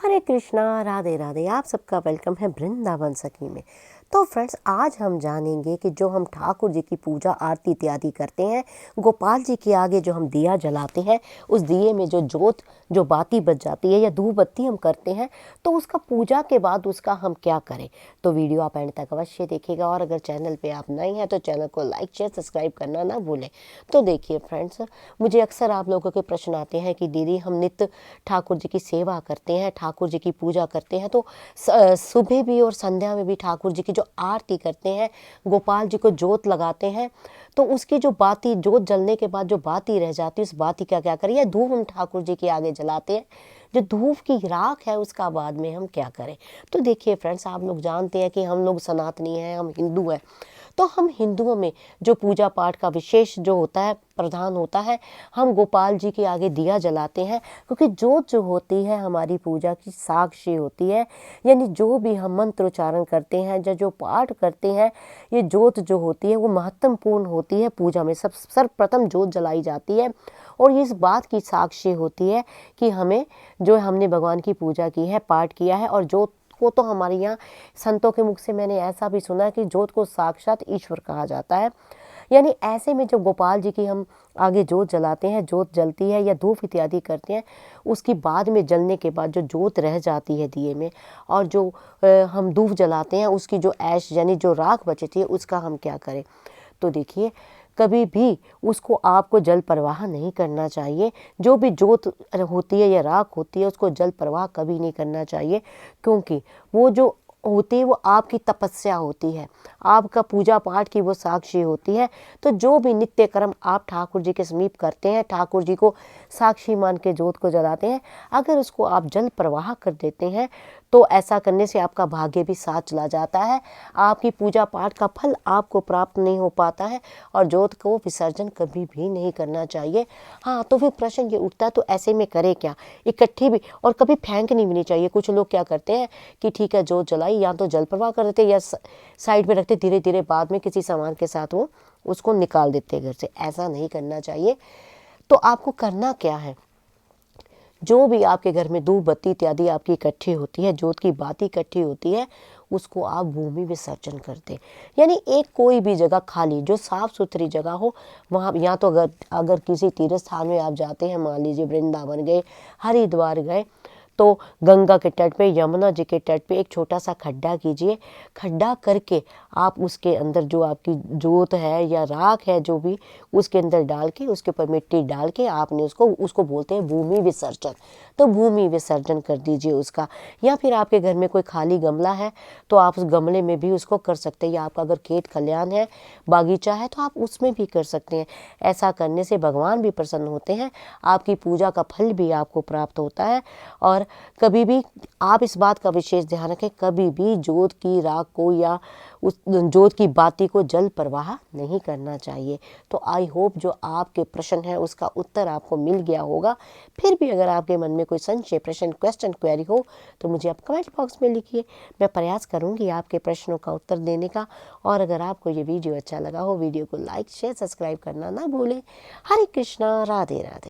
हरे कृष्णा, राधे राधे। आप सबका वेलकम है वृंदावन सखी में। तो फ्रेंड्स, आज हम जानेंगे कि जो हम ठाकुर जी की पूजा आरती इत्यादि करते हैं, गोपाल जी के आगे जो हम दिया जलाते हैं, उस दिए में जो बाती बच जाती है या धूप बत्ती हम करते हैं, तो उसका पूजा के बाद उसका हम क्या करें। तो वीडियो आप एंड तक अवश्य देखिएगा, और अगर चैनल पे आप नए हैं तो चैनल को लाइक शेयर सब्सक्राइब करना ना भूलें। तो देखिए फ्रेंड्स, मुझे अक्सर आप लोगों के प्रश्न आते हैं कि दीदी हम नित्य ठाकुर जी की सेवा करते हैं, ठाकुर जी की पूजा करते हैं, तो सुबह भी और संध्या में भी ठाकुर जी की जो आरती करते हैं, गोपाल जी को जोत लगाते हैं, तो उसकी जो बाती, जोत जलने के बाद जो बाती रह जाती है, उस बाती का क्या करें, या धूप हम ठाकुर जी के आगे जलाते हैं, जो धूप की राख है उसका बाद में हम क्या करें। तो देखिए फ्रेंड्स, आप लोग जानते हैं कि हम लोग सनातनी हैं, हम हिंदू हैं। तो हम हिंदुओं में जो पूजा पाठ का विशेष जो होता है, प्रधान होता है, हम गोपाल जी के आगे दिया जलाते हैं, क्योंकि जोत जो होती है हमारी पूजा की साक्षी होती है। यानी जो भी हम मंत्र उच्चारण करते हैं, जो पाठ करते हैं, ये जोत जो होती है वो महत्वपूर्ण होती है। पूजा में सर्वप्रथम जोत जलाई जाती है, और इस बात की साक्षी होती है कि हमने भगवान की पूजा की है, पाठ किया है। और जोत को तो हमारे यहाँ संतों के मुख से मैंने ऐसा भी सुना है कि जोत को साक्षात ईश्वर कहा जाता है। यानी ऐसे में जब गोपाल जी की हम आगे जोत जलाते हैं, जोत जलती है या धूप इत्यादि करते हैं, उसकी बाद में जलने के बाद जो जोत रह जाती है दिए में, और जो हम धूप जलाते हैं, उसकी जो ऐश यानी जो राख बचती है, उसका हम क्या करें। तो देखिए, कभी भी उसको आपको जल प्रवाह नहीं करना चाहिए। जो भी जोत होती है या राख होती है, उसको जल प्रवाह कभी नहीं करना चाहिए, क्योंकि वो जो होती है वो आपकी तपस्या होती है, आपका पूजा पाठ की वो साक्षी होती है। तो जो भी नित्य कर्म आप ठाकुर जी के समीप करते हैं, ठाकुर जी को साक्षी मान के जोत को जलाते हैं, अगर उसको आप जल प्रवाह कर देते हैं, तो ऐसा करने से आपका भाग्य भी साथ चला जाता है, आपकी पूजा पाठ का फल आपको प्राप्त नहीं हो पाता है, और जोत को विसर्जन कभी भी नहीं करना चाहिए। हाँ, तो फिर प्रश्न ये उठता है, तो ऐसे में करें क्या, इकट्ठी भी, और कभी फेंकनी भी नहीं चाहिए। कुछ लोग क्या करते हैं कि ठीक है जोत जलाई, या तो जल प्रवाह कर देते या साइड में रखते, धीरे धीरे बाद में किसी सामान के साथ वो उसको निकाल देते घर से। ऐसा नहीं करना चाहिए। तो आपको करना क्या है, जो भी आपके घर में धूप बत्ती इत्यादि आपकी इकट्ठी होती है, जोत की बाती इकट्ठी होती है, उसको आप भूमि विसर्जन कर दें। यानी एक कोई भी जगह खाली जो साफ सुथरी जगह हो, वहाँ, या तो अगर किसी तीर्थ स्थान में आप जाते हैं, मान लीजिए वृंदावन गए, हरिद्वार गए, तो गंगा के तट पे, यमुना जी के तट पे एक छोटा सा खड्डा कीजिए। खड्डा करके आप उसके अंदर जो आपकी जोत है या राख है, जो भी, उसके अंदर डाल के, उसके ऊपर मिट्टी डाल के आपने उसको बोलते हैं भूमि विसर्जन। तो भूमि विसर्जन कर दीजिए उसका। या फिर आपके घर में कोई खाली गमला है, तो आप उस गमले में भी उसको कर सकते हैं, या आपका अगर खेत खलिहान है, बागीचा है, तो आप उसमें भी कर सकते हैं। ऐसा करने से भगवान भी प्रसन्न होते हैं, आपकी पूजा का फल भी आपको प्राप्त होता है। और कभी भी आप इस बात का विशेष ध्यान रखें, कभी भी जोत की राख को या उस जोत की बाती को जल प्रवाह नहीं करना चाहिए। तो आई होप जो आपके प्रश्न है उसका उत्तर आपको मिल गया होगा। फिर भी अगर आपके मन में कोई संशय, प्रश्न, क्वेश्चन, क्वेरी हो, तो मुझे आप कमेंट बॉक्स में लिखिए। मैं प्रयास करूंगी आपके प्रश्नों का उत्तर देने का। और अगर आपको ये वीडियो अच्छा लगा हो, वीडियो को लाइक शेयर सब्सक्राइब करना ना भूलें। हरे कृष्णा, राधे राधे।